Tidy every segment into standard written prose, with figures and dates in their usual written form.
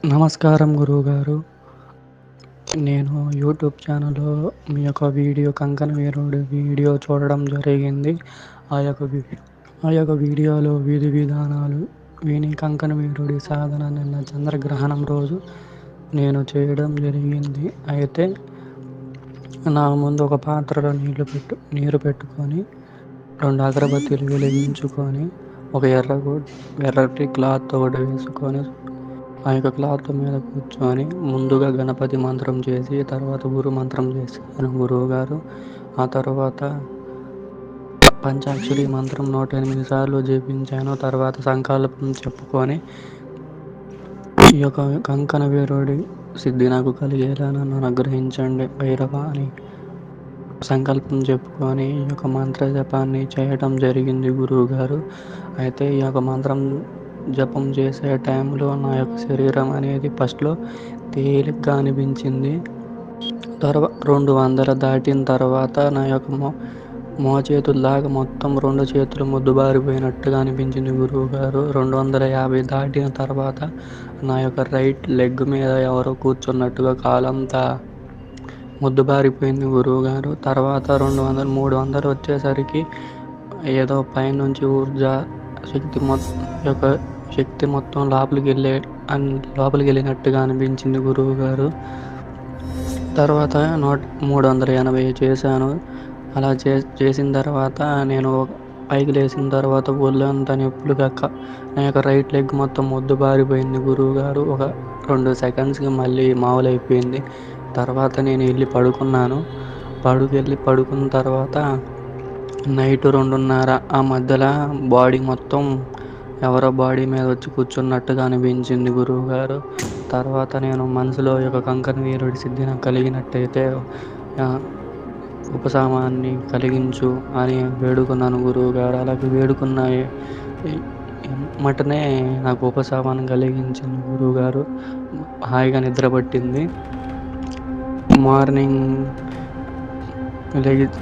నమస్కారం గురువుగారు. నేను యూట్యూబ్ ఛానల్‌లో మీ యొక్క కంకణ వీరుడి వీడియో చూడడం జరిగింది. ఆ యొక్క వీడియోలో విధి విధానాలు విని కంకణ వీరుడి సాధన నిన్న చంద్రగ్రహణం రోజు నేను చేయడం జరిగింది. అయితే నా ముందు ఒక పాత్రలో నీరు పెట్టుకొని 2 అగరబత్తీలు వెలిగించుకొని ఒక ఎర్రటి క్లాత్ ఒకటి వేసుకొని ఆ యొక్క క్లాత్ మీద కూర్చొని ముందుగా గణపతి మంత్రం చేసి తర్వాత గురు మంత్రం చేశాను గురువుగారు. ఆ తర్వాత పంచాక్షరి మంత్రం 108 సార్లు జపించాను. తర్వాత సంకల్పం చెప్పుకొని ఈ యొక్క కంకణ వీరుడి సిద్ధి నాకు కలిగేలా నన్ను అనుగ్రహించండి భైరవ అని సంకల్పం చెప్పుకొని ఈ యొక్క మంత్ర జపాన్ని చేయటం జరిగింది గురువుగారు. అయితే ఈ యొక్క మంత్రం జపం చేసే టైంలో నా యొక్క శరీరం అనేది ఫస్ట్‌లో తేలికగా అనిపించింది. 200 దాటిన తర్వాత నా యొక్క మోచేతుల్లాగా మొత్తం 2 చేతులు మొద్దుబారిపోయినట్టుగా అనిపించింది గురువుగారు. 250 దాటిన తర్వాత నా యొక్క రైట్ లెగ్ మీద ఎవరో కూర్చున్నట్టుగా కాలంతా మొద్దుబారిపోయింది గురువుగారు. తర్వాత 200, 300 వచ్చేసరికి ఏదో పైనుంచి శక్తి మొత్తం లోపలికి వెళ్ళినట్టుగా అనిపించింది గురువుగారు. తర్వాత 380 చేశాను. అలా చేసిన తర్వాత నేను పైకి లేచిన తర్వాత ఒళ్ళంతా నొప్పులుగా నా యొక్క రైట్ లెగ్ మొత్తం మొద్దుబారిపోయింది గురువుగారు. ఒక 2 సెకండ్స్‌కి మళ్ళీ మామూలైపోయింది. తర్వాత నేను వెళ్ళి పడుకున్నాను. పడుకున్న తర్వాత నైట్ 2:30 ఆ మధ్యలో బాడీ మొత్తం ఎవరో బాడీ మీద వచ్చి కూర్చున్నట్టుగా అనిపించింది గురువుగారు. తర్వాత నేను మనసులో ఈ యొక్క కంకణ వీరుడి సిద్ధి నాకు కలిగినట్టయితే ఉపశమనాన్ని కలిగించు అని వేడుకున్నాను గురువుగారు. అలాగే వేడుకున్న ఎమ్మటనే నాకు ఉపశమనం కలిగించింది గురువుగారు. హాయిగా నిద్ర పట్టింది. మార్నింగ్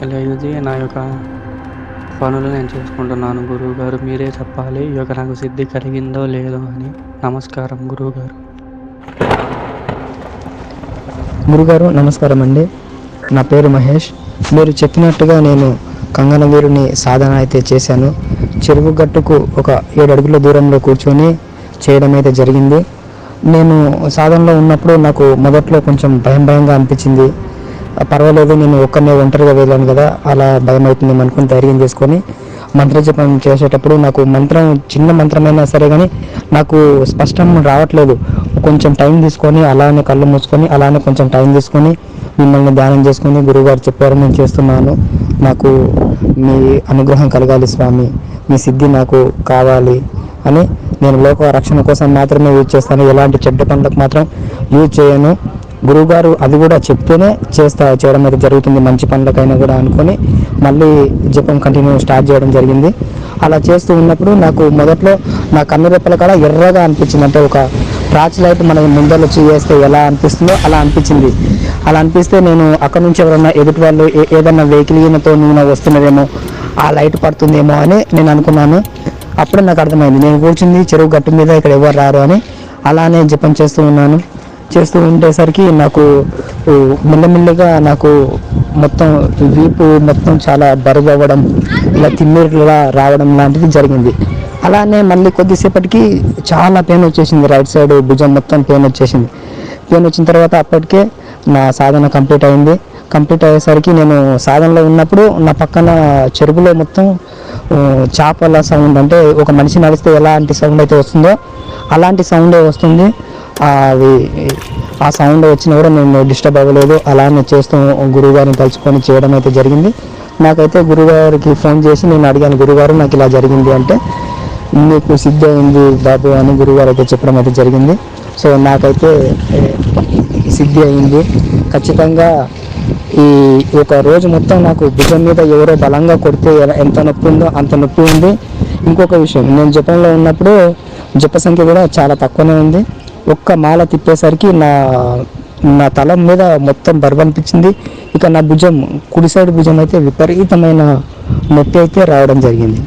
లేచి నా యొక్క పనులు నేను చేసుకుంటున్నాను గురువుగారు. మీరే చెప్పాలి ఈ యొక్క నాకు సిద్ధి కలిగిందో లేదో అని. నమస్కారం గురువుగారు. గురుగారు నమస్కారం అండి. నా పేరు మహేష్. మీరు చెప్పినట్టుగా నేను కంకణ వీరుని సాధన అయితే చేశాను. చెరువు గట్టుకు ఒక 7 అడుగుల దూరంలో కూర్చొని చేయడం అయితే జరిగింది. నేను సాధనలో ఉన్నప్పుడు నాకు మొదట్లో కొంచెం భయంగా అనిపించింది. పర్వాలేదు, నేను ఒంటరిగా వెళ్ళాను కదా, అలా భయం అవుతుంది అనుకుని ధైర్యం చేసుకొని మంత్రజపం చేసేటప్పుడు నాకు చిన్న మంత్రమైనా సరే కానీ నాకు స్పష్టం రావట్లేదు. కొంచెం టైం తీసుకొని అలానే కళ్ళు మూసుకొని అలానే కొంచెం టైం తీసుకొని మిమ్మల్ని ధ్యానం చేసుకొని గురువుగారు చెప్పారు, నేను చేస్తున్నాను. నాకు మీ అనుగ్రహం కలగాలి స్వామి, మీ సిద్ధి నాకు కావాలి అని నేను లోక రక్షణ కోసం మాత్రమే యూజ్ చేస్తాను. ఎలాంటి చెడ్డ పనులకు మాత్రం యూజ్ చేయను. గురువుగారు అది కూడా చెప్తేనే చేయడం అయితే జరుగుతుంది. మంచి పనులకైనా కూడా అనుకొని మళ్ళీ జపం కంటిన్యూ స్టార్ట్ చేయడం జరిగింది. అలా చేస్తూ ఉన్నప్పుడు నాకు మొదట్లో నా కన్ను రెప్పల కాడ ఎర్రగా అనిపించింది. అంటే ఒక టార్చ్ లైట్ మన ముందర వచ్చి వేస్తే ఎలా అనిపిస్తుందో అలా అనిపించింది. అలా అనిపిస్తే నేను అక్కడ నుంచి ఎవరన్నా ఎదుటి వాళ్ళు ఏదన్నా వెహికల్తో నూనె వస్తున్నదేమో, ఆ లైట్ పడుతుందేమో అని నేను అనుకున్నాను. అప్పుడే నాకు అర్థమైంది నేను కూర్చుంది చెరువు గట్టు మీద, ఇక్కడ ఎవరు రారు అని. అలానే జపం చేస్తూ ఉండేసరికి నాకు మెల్లమెల్లగా నాకు మొత్తం వీపు మొత్తం చాలా బరువు అవ్వడం, ఇలా తిమ్మిరిలా రావడం లాంటిది జరిగింది. అలానే మళ్ళీ కొద్దిసేపటికి చాలా పెయిన్ వచ్చేసింది. రైట్ సైడ్ భుజం మొత్తం పెయిన్ వచ్చిన తర్వాత అప్పటికే నా సాధన కంప్లీట్ అయింది. కంప్లీట్ అయ్యేసరికి నేను సాధనలో ఉన్నప్పుడు నా పక్కన చెరువులో మొత్తం చేపల సౌండ్, అంటే ఒక మనిషి నడిస్తే ఎలాంటి సౌండ్ అయితే వస్తుందో అలాంటి సౌండే వస్తుంది. ఆ సౌండ్ వచ్చినా కూడా నేను డిస్టర్బ్ అవ్వలేదు. అలానే చేస్తూ గురువుగారిని తలుచుకొని చేయడం అయితే జరిగింది. నాకైతే గురువుగారికి ఫోన్ చేసి నేను అడిగాను, గురువుగారు నాకు ఇలా జరిగింది అంటే, మీకు సిద్ధి అయింది బాబు అని గురువుగారు అయితే చెప్పడం అయితే జరిగింది. సో నాకైతే సిద్ధి అయింది ఖచ్చితంగా. ఈ ఒక రోజు మొత్తం నాకు భుజం మీద ఎవరో బలంగా కొడితే ఎంత నొప్పి ఉందో అంత నొప్పి ఉంది. ఇంకొక విషయం, నేను జపంలో ఉన్నప్పుడు జప సంఖ్య కూడా చాలా తక్కువనే ఉంది. ఒక్క మాల తిప్పేసరికి నా తల మీద మొత్తం బరువు అనిపించింది. ఇక నా కుడి సైడ్ భుజం అయితే విపరీతమైన నొప్పి అయితే రావడం జరిగింది.